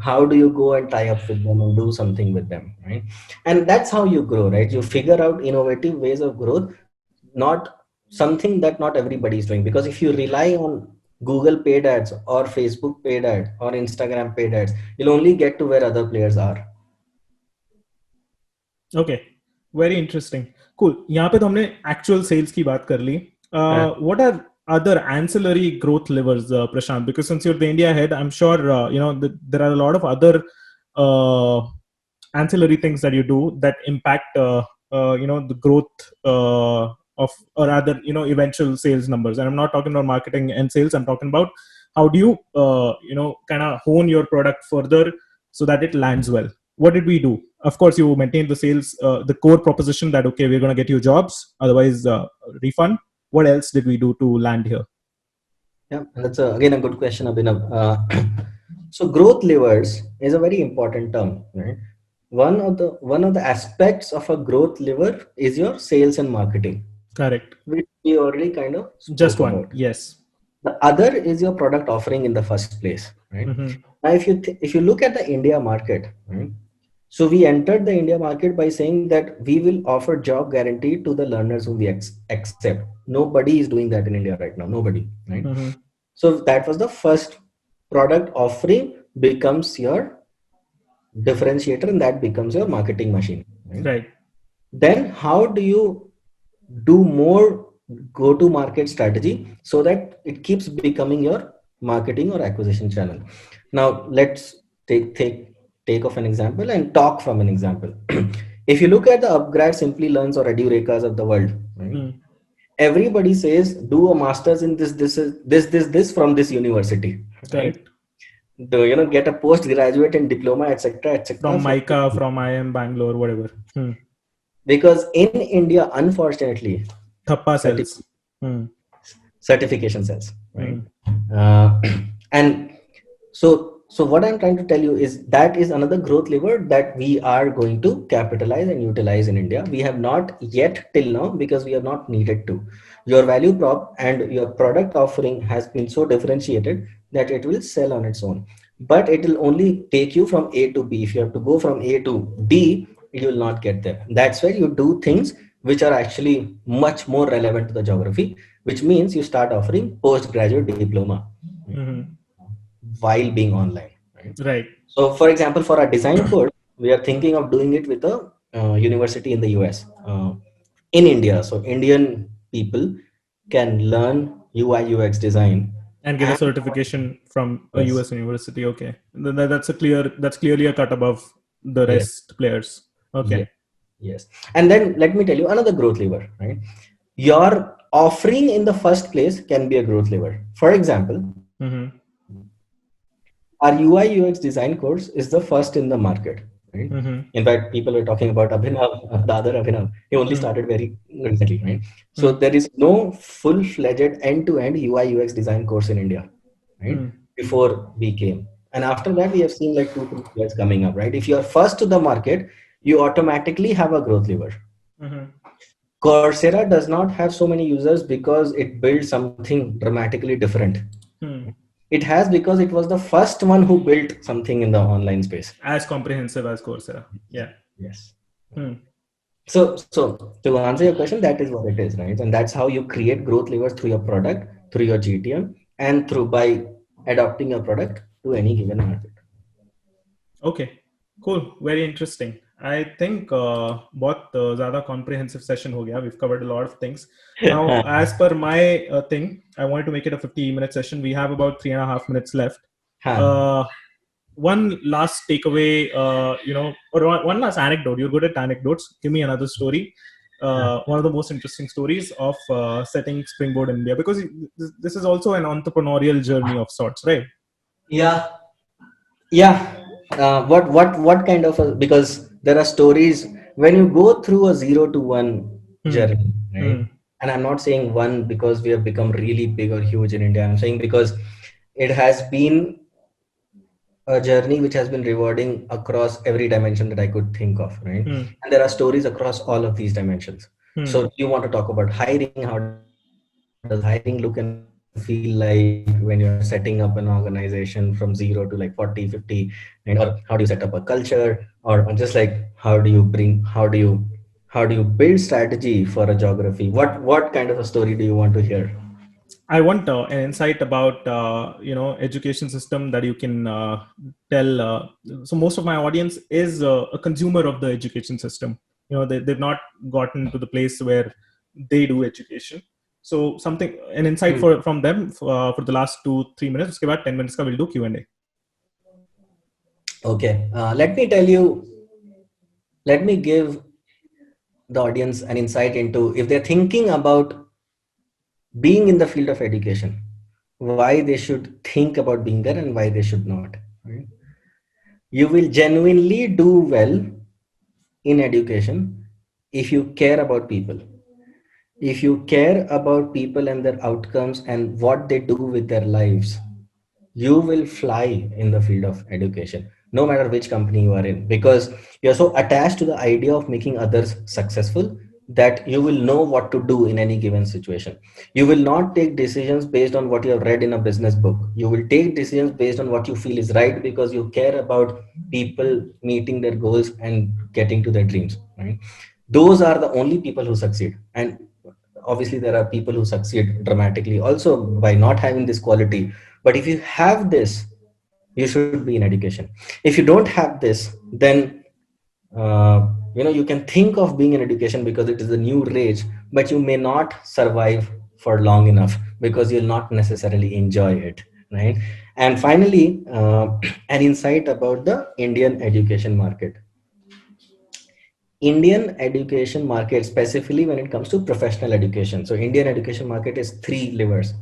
How do you go and tie up with them and do something with them, right? And that's how you grow, right? You figure out innovative ways of growth, not something that not everybody is doing. Because if you rely on Google paid ads or Facebook paid ad or Instagram paid ads, you'll only get to where other players are. Okay, very interesting. Cool. यहाँ पे तो हमने actual sales की बात कर ली. What are other ancillary growth levers, Prashant? Because since you're the India head, I'm sure there are a lot of other ancillary things that you do that impact the growth of, or rather eventual sales numbers. And I'm not talking about marketing and sales. I'm talking about how do you kind of hone your product further so that it lands well. What did we do? Of course, you maintain the sales, the core proposition that, okay, we're going to get you jobs, otherwise refund. What else did we do to land here? Yeah, that's again a good question, Abhinav. So growth levers is a very important term, right? One of the aspects of a growth lever is your sales and marketing. Correct. Which we already kind of spoke just one about. Yes. The other is your product offering in the first place, right? Now, if you look at the India market, right? So we entered the India market by saying that we will offer job guarantee to the learners whom we accept. Nobody is doing that in India right now. Nobody, right? So that was the first product offering becomes your differentiator, and that becomes your marketing machine. Right. Then how do you do more go-to-market strategy so that it keeps becoming your marketing or acquisition channel? Now let's take off an example and talk from an example. If you look at the Upgrad, Simply Learns, or EduRekas of the world, right? Everybody says do a master's in this from this university, right? Get a postgraduate and diploma, etc., from MICA, from IIM Bangalore, whatever. Because in India, unfortunately, Thappa sells. Certification sells, right? And so what I'm trying to tell you is that is another growth lever that we are going to capitalize and utilize in India. We have not yet till now, because we are not needed to. Your value prop and your product offering has been so differentiated that it will sell on its own. But it will only take you from A to B. If you have to go from A to B, you will not get there. That's where you do things which are actually much more relevant to the geography, which means you start offering postgraduate diploma while being online. Right. So, for example, for our design course, we are thinking of doing it with a university in the US, in India. So, Indian people can learn UI UX design and get a certification from a US university. Okay, that's clearly a cut above the rest players. Okay. Yes. And then let me tell you another growth lever, right? Your offering in the first place can be a growth lever. For example, our UI UX design course is the first in the market, right? In fact, people were talking about Abhinav, the other Abhinav. He only started very recently, right? So there is no full-fledged end-to-end UI UX design course in India. right? Before we came. And after that, we have seen like 2, 3 years coming up, right? If you are first to the market, you automatically have a growth lever. Coursera does not have so many users because it built something dramatically different. It has because it was the first one who built something in the online space. As comprehensive as Coursera. Yeah. Yes. So to answer your question, that is what it is, right? And that's how you create growth levers through your product, through your GTM, and through by adopting your product to any given market. Okay, cool. Very interesting. I think बहुत ज़्यादा comprehensive session हो गया. We've covered a lot of things. Now, as per my thing, I wanted to make it a 50-minute session. We have about 3.5 minutes left. One last takeaway, or one last anecdote. You're good at anecdotes. Give me another story. One of the most interesting stories of setting Springboard in India, because this is also an entrepreneurial journey of sorts, right? Yeah. What kind of because there are stories when you go through a 0 to 1 journey, right? And I'm not saying one because we have become really big or huge in India. I'm saying because it has been a journey which has been rewarding across every dimension that I could think of, right? And there are stories across all of these dimensions. So you want to talk about hiring? How does hiring look and feel like when you're setting up an organization from 0 to like 40, 50, and or how do you set up a culture, or just like how do you build strategy for a geography? What kind of a story do you want to hear? I want an insight about education system that you can tell. So most of my audience is a consumer of the education system. They've not gotten to the place where they do education. So an insight from them for the last 2-3 minutes. Uske baad 10 minutes ka we'll do Q&A. Okay, let me tell you. Let me give the audience an insight into if they're thinking about being in the field of education, why they should think about being there and why they should not. Right? You will genuinely do well in education if you care about people. If you care about people and their outcomes and what they do with their lives, you will fly in the field of education, no matter which company you are in, because you're so attached to the idea of making others successful that you will know what to do in any given situation. You will not take decisions based on what you have read in a business book. You will take decisions based on what you feel is right because you care about people meeting their goals and getting to their dreams, right? Those are the only people who succeed. And obviously there are people who succeed dramatically also by not having this quality, but if you have this, you should be in education. If you don't have this, then you can think of being in education because it is a new rage, but you may not survive for long enough because you'll not necessarily enjoy it, right? And finally, an insight about the Indian education market. Indian education market, specifically when it comes to professional education. So Indian education market is 3 pillars.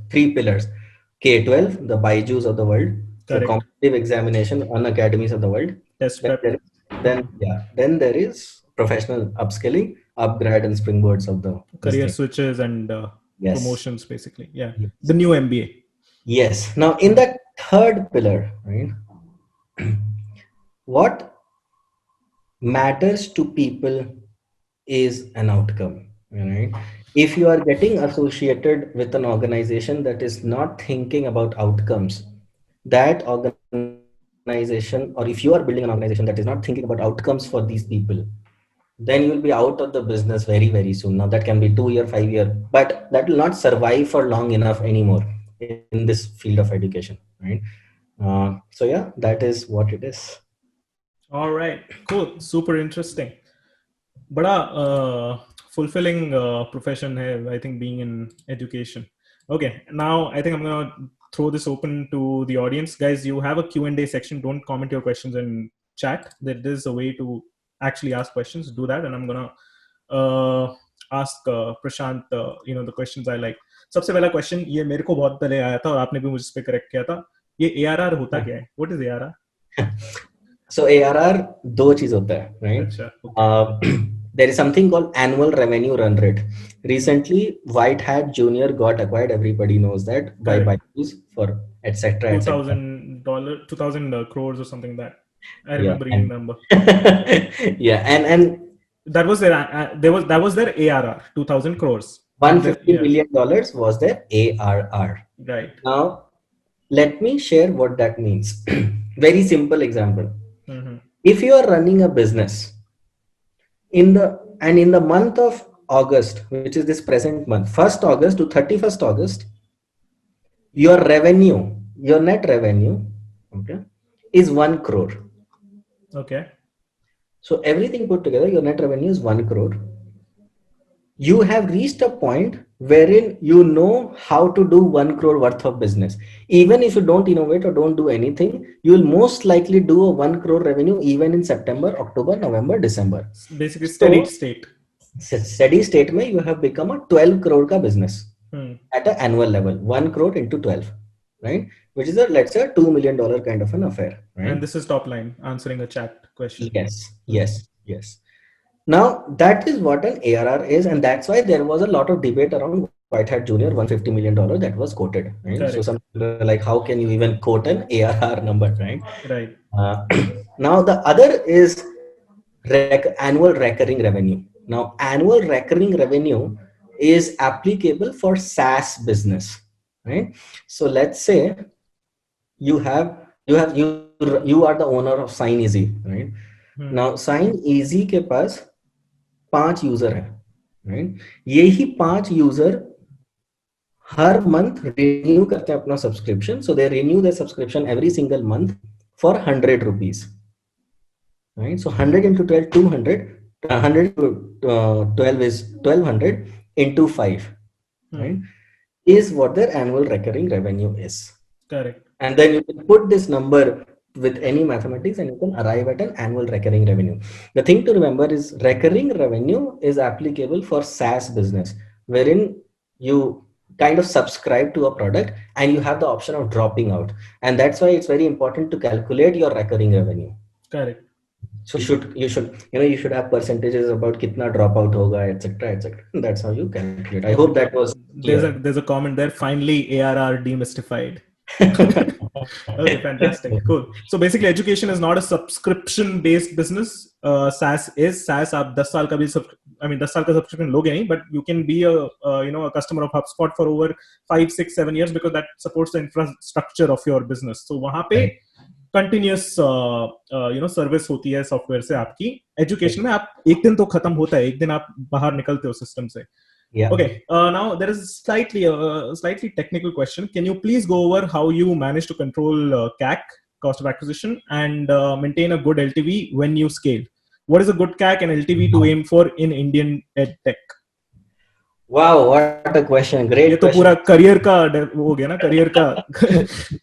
K-12, the Byju's of the world, the competitive examination academies of the world. Test prep. Then there is professional upskilling, upgrade and springboards of the career switches and promotions, basically. Yeah. Yes. The new MBA. Yes. Now in the third pillar, right? What matters to people is an outcome, right? If you are getting associated with an organization that is not thinking about outcomes, that organization, or if you are building an organization that is not thinking about outcomes for these people, then you will be out of the business very, very soon. Now that can be 2 year, 5 year, but that will not survive for long enough anymore in this field of education, right? So yeah, that is what it is. All right, cool, super interesting. Bada fulfilling profession hai, I think, being in education. Okay, now I think I'm gonna throw this open to the audience. Guys, you have a Q&A section. Don't comment your questions in chat. There is a way to actually ask questions. Do that, and I'm gonna ask Prashant the questions I like. सबसे पहला question ये मेरे को बहुत पहले आया था और आपने भी मुझ पे करेक्ट किया था. ये ARR होता क्या है? What is ARR? So ARR दो चीज होता है, right? अच्छा, okay. there is something called annual revenue run rate. Recently, White Hat Junior got acquired. Everybody knows that by Correct. Byju's for etc. etc. $2,000, 2,000 crores or something like that. I Yeah, remember reading and the number. yeah, and That was their ARR, 2,000 crores. And 150 yeah, million dollars was their ARR. right. Now, let me share what that means. Very simple example. Mm-hmm. If you are running a business in the month of August, which is this present month, 1st August to 31st August, your revenue, your net revenue, okay, is 1 crore. Okay. So everything put together, your net revenue is 1 crore. You have reached a point wherein you know how to do 1 crore worth of business. Even if you don't innovate or don't do anything, you will most likely do a 1 crore revenue even in September, October, November, December. Basically, steady So state. steady state mein you have become a 12 crore ka business Hmm. at an annual level, 1 crore into 12, right? Which is a, let's say, $2 million kind of an affair, right? And this is top line answering a chat question. Yes, Hmm. yes. Now that is what an ARR is, and that's why there was a lot of debate around White Hat Junior $150 million that was quoted. Right? So Correct. some people are like, how can you even quote an ARR number, right? Right. Now the other is annual recurring revenue. Now annual recurring revenue is applicable for SaaS business, right? So let's say you have you are the owner of Sign Easy, right? Hmm. Now Sign Easy के पास 5 user है, right? यही 5 user हर month renew करते हैं अपना subscription, so they renew the subscription every single month for 100 rupees, right? So 100 into 12, 200. 100 to 12 is 1200 into 5, right? Is what their annual recurring revenue is. Correct. And then you can put this number with any mathematics and you can arrive at an annual recurring revenue. The thing to remember is recurring revenue is applicable for SaaS business, wherein you kind of subscribe to a product and you have the option of dropping out. And that's why it's very important to calculate your recurring revenue. Correct. So you should have percentages about kitna dropout hoga, etc., etc. That's how you calculate. I hope that was clear. There's a comment there. Finally, ARR demystified. Okay, fantastic, cool. So basically, education is not a subscription-based business. SaaS is SaaS. आप 10 साल का भी 10 साल का subscription लोगे नहीं, but you can be a customer of HubSpot for over 5, 6, 7 years because that supports the infrastructure of your business. So वहाँ पे कंटिन्यूस सर्विस होती है सॉफ्टवेयर से आपकी. एजुकेशन में आप एक दिन तो खत्म होता है, एक दिन आप बाहर निकलते हो सिस्टम से. Yeah. Okay. Now there is slightly technical question. Can you please go over how you manage to control CAC, cost of acquisition, and maintain a good LTV when you scale? What is a good CAC and LTV to aim for in Indian edtech? Wow, what a question! Great. ये तो पूरा career का हो गया ना, career का.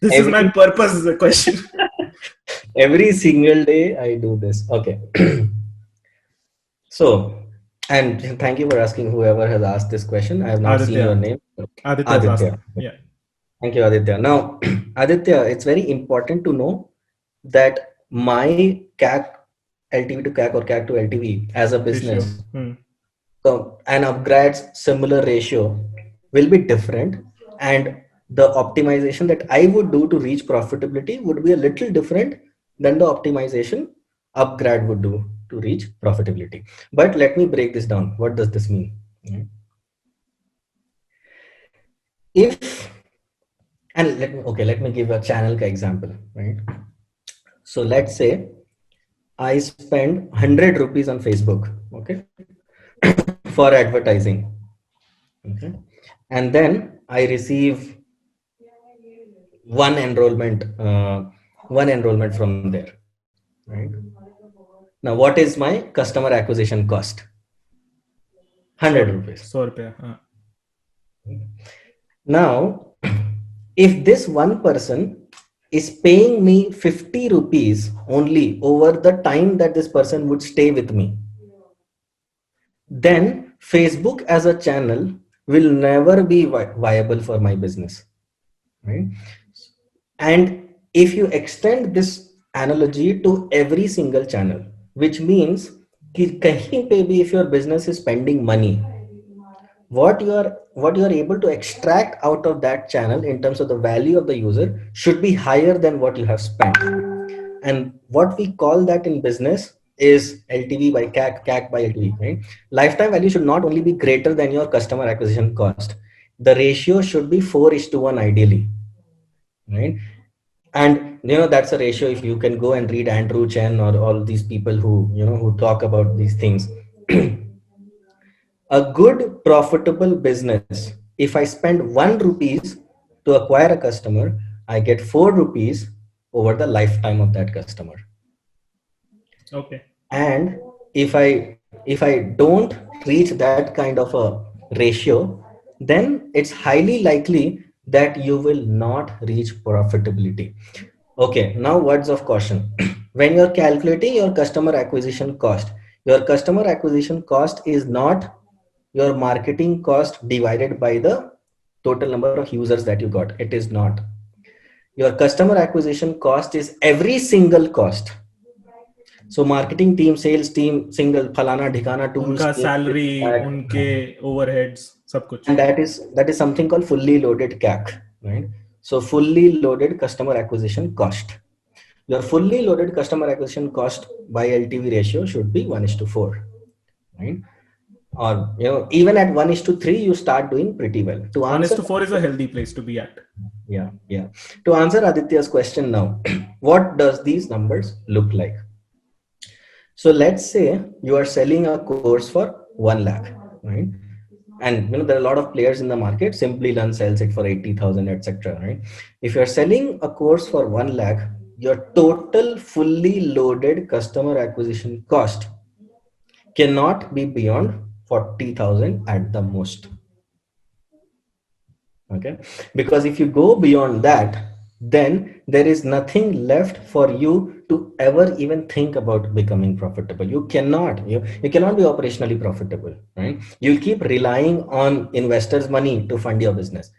This is my purpose question. Every single day I do this. Okay. So, and thank you for asking whoever has asked this question. I have not seen your name. Aditya. Yeah. Thank you, Aditya. Now, Aditya, it's very important to know that my CAC, LTV to CAC or CAC to LTV as a business, so an upgrades similar ratio will be different, and the optimization that I would do to reach profitability would be a little different than the optimization upgrade would do to reach profitability. But let me break this down. What does this mean? If, and let me give a channel ka example, right? So let's say I spend 100 rupees on Facebook, okay, for advertising, okay, and then I receive one enrollment from there, right? Now, what is my customer acquisition cost? 100 rupees. 100 Now, if this one person is paying me 50 rupees only over the time that this person would stay with me, then Facebook as a channel will never be viable for my business, right? And if you extend this analogy to every single channel, which means कि कहीं पे भी if your business is spending money, what you are able to extract out of that channel in terms of the value of the user should be higher than what you have spent. And what we call that in business is LTV by CAC, CAC by LTV, right? Lifetime value should not only be greater than your customer acquisition cost. The ratio should be 4:1 ideally, right? And that's a ratio. If you can go and read Andrew Chen or all these people who talk about these things, a good profitable business, if I spend 1 rupees to acquire a customer, I get 4 rupees over the lifetime of that customer. Okay. And if I don't reach that kind of a ratio, then it's highly likely that you will not reach profitability. Okay, now words of caution. When you're calculating your customer acquisition cost, your customer acquisition cost is not your marketing cost divided by the total number of users that you got. It is not. Your customer acquisition cost is every single cost. So marketing team, sales team, single falana dhikana tools, उनका team, salary, that, उनके overheads, सब कुछ. and that is something called fully loaded CAC, right? So fully loaded customer acquisition cost. Your fully loaded customer acquisition cost by LTV ratio should be 1:4, right? Or even at 1:3, you start doing pretty well. To answer 1:4 is a healthy place to be at. yeah. To answer Aditya's question now, what does these numbers look like? So let's say you are selling a course for 1 lakh, right? And there are a lot of players in the market. Simply Learn sells it for 80,000, etc. Right? If you're selling a course for 1 lakh, your total fully loaded customer acquisition cost cannot be beyond 40,000 at the most. Okay, because if you go beyond that, then there is nothing left for you to ever even think about becoming profitable. You cannot be operationally profitable, right? You'll keep relying on investors' money to fund your business.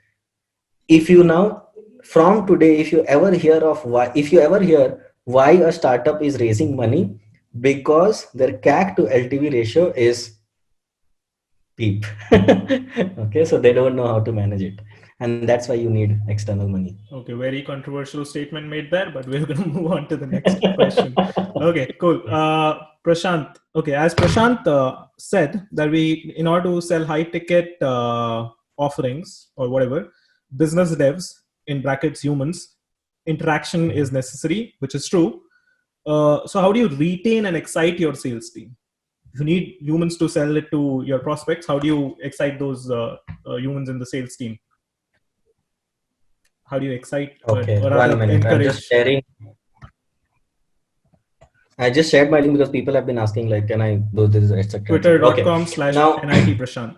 If you now, from today, if you ever hear why a startup is raising money, because their CAC to LTV ratio is peep. Okay, so they don't know how to manage it, and that's why you need external money. Okay, very controversial statement made there, but we're going to move on to the next question. Okay, cool. Prashant. Okay, as Prashant said, that in order to sell high ticket offerings or whatever, business devs, in brackets humans, interaction is necessary, which is true. So how do you retain and excite your sales team? If you need humans to sell it to your prospects, how do you excite those humans in the sales team? How do you excite Okay, or 1 rather minute. encourage? I just shared my link because people have been asking, like, can I do this, etc. Okay. Now, Twitter.com/NIT Prashant.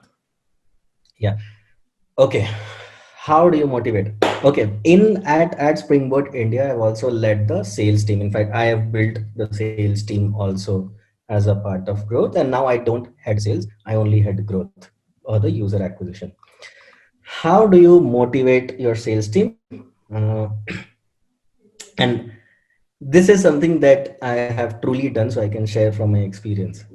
Yeah. Okay. How do you motivate? Okay. At Springboard India, I've also led the sales team. In fact, I have built the sales team also as a part of growth. And now I don't head sales. I only head growth or the user acquisition. How do you motivate your sales team? And this is something that I have truly done, so I can share from my experience.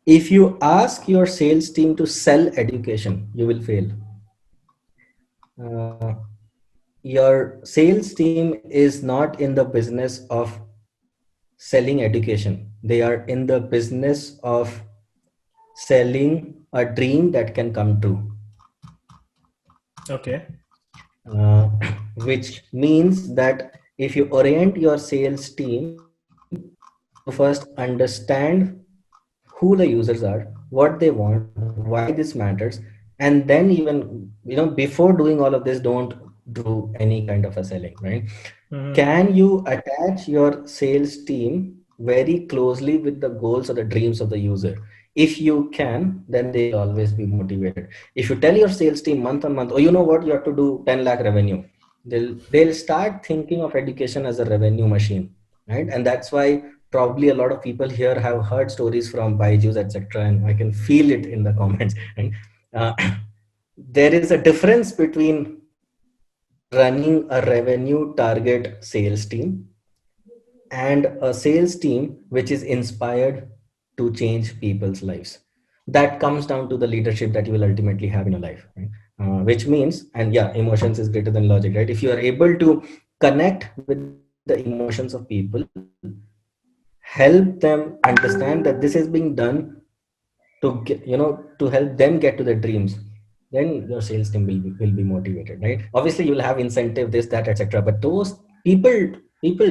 If you ask your sales team to sell education, you will fail. Your sales team is not in the business of selling education. They are in the business of selling a dream that can come true. Okay. Which means that if you orient your sales team to first understand who the users are, what they want, why this matters, and then even before doing all of this, don't do any kind of a selling, right? Can you attach your sales team very closely with the goals or the dreams of the user? If you can, then they will always be motivated. If you tell your sales team month on month, oh, you know what, you have to do 10 lakh revenue, they'll start thinking of education as a revenue machine, right? And that's why probably a lot of people here have heard stories from Byju's, etc., and I can feel it in the comments, right? There is a difference between running a revenue target sales team and a sales team which is inspired to change people's lives. That comes down to the leadership that you will ultimately have in your life, right? Which means, and yeah, emotions is greater than logic, right? If you are able to connect with the emotions of people, help them understand that this is being done to get, to help them get to their dreams, then your sales team will be motivated, right? Obviously you will have incentive, this, that, etc., but those people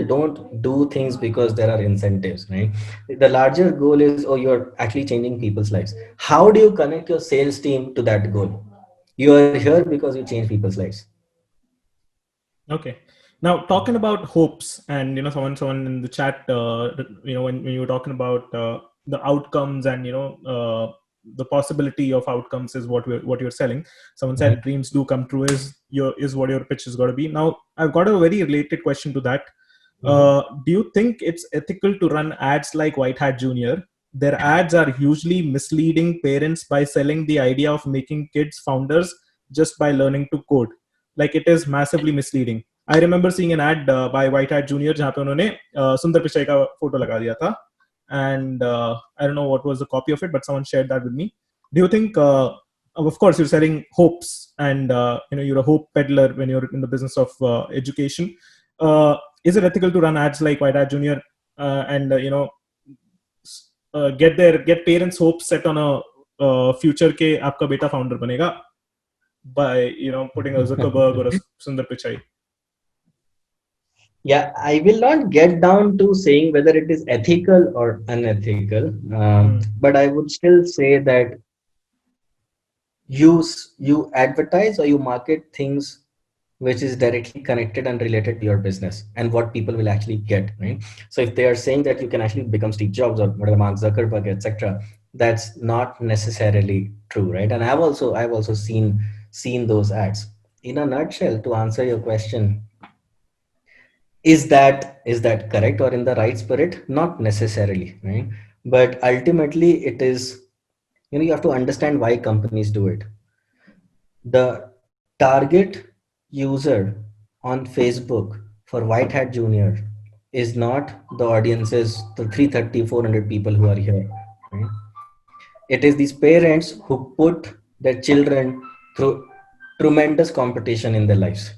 don't do things because there are incentives, right? The larger goal is, oh, you're actually changing people's lives. How do you connect your sales team to that goal? You are here because you change people's lives. Okay. Now talking about hopes, and someone in the chat, when you were talking about the outcomes, and the possibility of outcomes is what you're selling. Someone said dreams do come true is what your pitch has got to be. Now I've got a very related question to that. Do you think it's ethical to run ads like White Hat Junior? Their ads are hugely misleading parents by selling the idea of making kids founders just by learning to code. Like, it is massively misleading. I remember seeing an ad by White Hat Junior जहाँ पे उन्होंने सुंदर पिचाई का photo लगा दिया था, and I don't know what was the copy of it, but someone shared that with me. Do you think, of course, you're selling hopes, and you're a hope peddler when you're in the business of education. Is it ethical to run ads like White Hat Junior and get parents' hopes set on a future के आपका बेटा founder बनेगा by putting a Zuckerberg or a Sundar Pichai? Yeah, I will not get down to saying whether it is ethical or unethical, but I would still say that you advertise or you market things which is directly connected and related to your business and what people will actually get, right? So if they are saying that you can actually become Steve Jobs or whatever, Mark Zuckerberg, etc., that's not necessarily true, right? And I've also seen those ads. In a nutshell, to answer your question, is that correct or in the right spirit? Not necessarily, right? But ultimately it is, you have to understand why companies do it. The target user on Facebook for White Hat Junior is not the audiences, the 330, 400 people who are here, right? It is these parents who put their children through tremendous competition in their lives,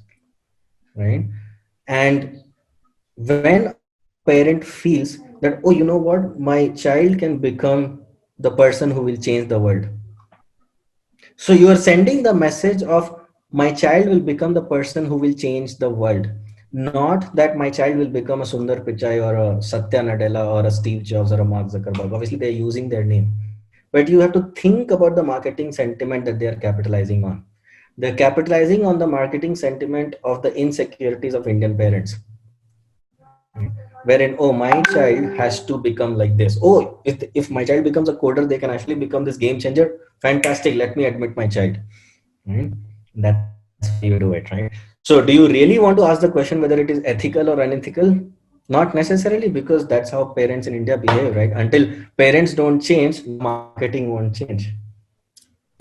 right? And when a parent feels that, oh, you know what, my child can become the person who will change the world, so you are sending the message of, my child will become the person who will change the world, not that my child will become a Sundar Pichai or a Satya Nadella or a Steve Jobs or a Mark Zuckerberg. Obviously, they're using their name, but you have to think about the marketing sentiment that they are capitalizing on. They're capitalizing on the marketing sentiment of the insecurities of Indian parents, wherein, oh, my child has to become like this. Oh, if my child becomes a coder, they can actually become this game changer. Fantastic, let me admit my child, right? That's how you do it, right? So do you really want to ask the question whether it is ethical or unethical? Not necessarily, because that's how parents in India behave, right? Until parents don't change, the marketing won't change.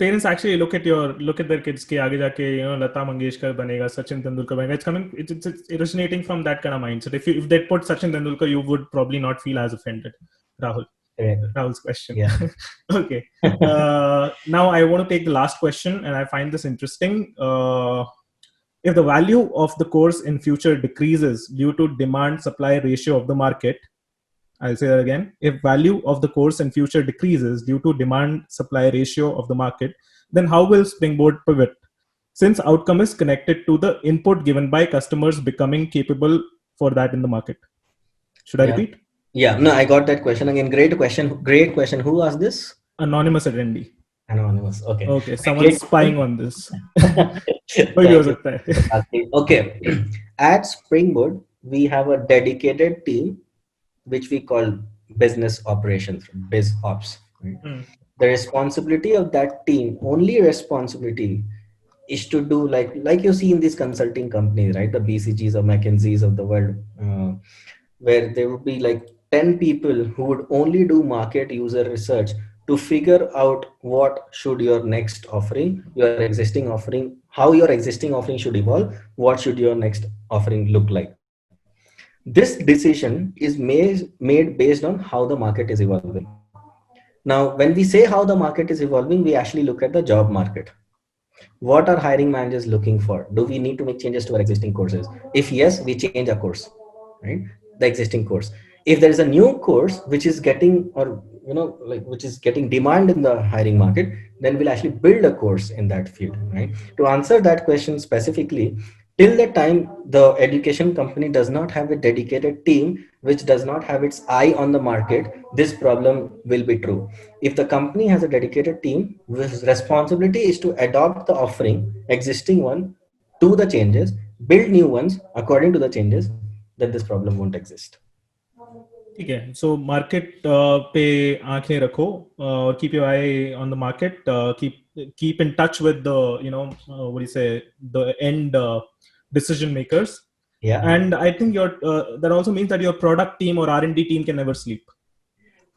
Parents actually look at their kids के आगे जाके लता मंगेशकर बनेगा, सचिन तेंदुलकर बनेगा. It's originating from that kind of mindset. If they put Sachin Tendulkar, you would probably not feel as offended. Rahul's question. Yeah. Okay. Now I want to take the last question, and I find this interesting. If the value of the course in future decreases due to demand-supply ratio of the market, I'll say that again. If value of the course in future decreases due to demand-supply ratio of the market, then how will Springboard pivot? Since outcome is connected to the input given by customers becoming capable for that in the market. Should I repeat? Yeah, no, I got that question again. Great question. Who asked this? Anonymous attendee. Anonymous. Okay. Okay, someone's spying on this. Okay. At Springboard, we have a dedicated team which we call business operations, biz ops. Right? The responsibility of that team, only responsibility, is to do like you see in these consulting companies, right? The BCGs or McKinseys of the world, where there would be like 10 people who would only do market user research to figure out what should your next offering, your existing offering, how your existing offering should evolve, what should your next offering look like. This decision is made based on how the market is evolving. Now, when we say how the market is evolving, we actually look at the job market. What are hiring managers looking for? Do we need to make changes to our existing courses? If yes, we change our course, right? The existing course. If there is a new course which is getting, or like which is getting demand in the hiring market, then we'll actually build a course in that field, right? To answer that question specifically, till the time the education company does not have a dedicated team which does not have its eye on the market, this problem will be true. If the company has a dedicated team whose responsibility is to adopt the offering, existing one, to the changes, build new ones according to the changes, then this problem won't exist. ठीक है. So market पे आंखें रखो और keep your eye on the market. Keep in touch with the what do you say, the end decision makers. Yeah. And I think that also means that your product team or R&D team can never sleep.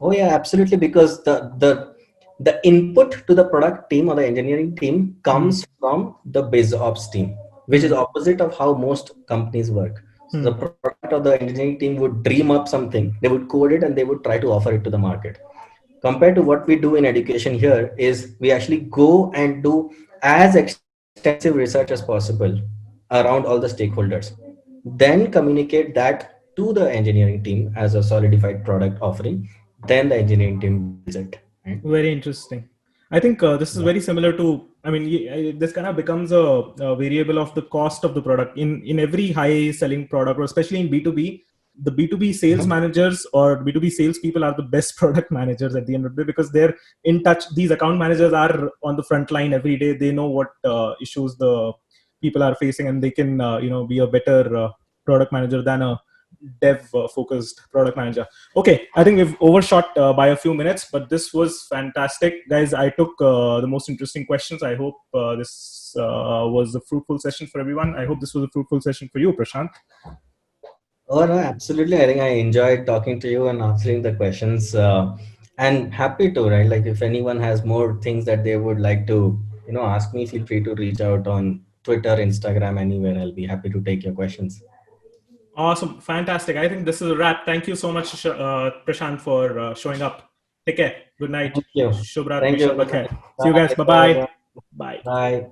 Oh yeah, absolutely. Because the input to the product team or the engineering team comes from the biz ops team, which is opposite of how most companies work. So the product or the engineering team would dream up something, they would code it, and they would try to offer it to the market. Compared to what we do in education here is we actually go and do as extensive research as possible around all the stakeholders, then communicate that to the engineering team as a solidified product offering, then the engineering team builds it, right? Very interesting. I think this is very similar to, I mean, this kind of becomes a variable of the cost of the product in every high selling product, or especially in B2B. The B2B sales managers or B2B sales people are the best product managers at the end of the day, because they're in touch. These account managers are on the front line every day. They know what issues the people are facing, and they can be a better product manager than a dev focused product manager. Okay, I think we've overshot by a few minutes, but this was fantastic, guys. I took the most interesting questions. I hope this was a fruitful session for everyone. I hope this was a fruitful session for you, Prashant. Oh no, absolutely. I think I enjoyed talking to you and answering the questions, and happy to, right? Like if anyone has more things that they would like to, ask me, feel free to reach out on Twitter, Instagram, anywhere. I'll be happy to take your questions. Awesome, fantastic. I think this is a wrap. Thank you so much, Prashant, for showing up. Take care. Good night. Thank you. Shubhratri, Thank you. Shabba Khair. See you Bye. guys. Bye-bye. Bye. Bye.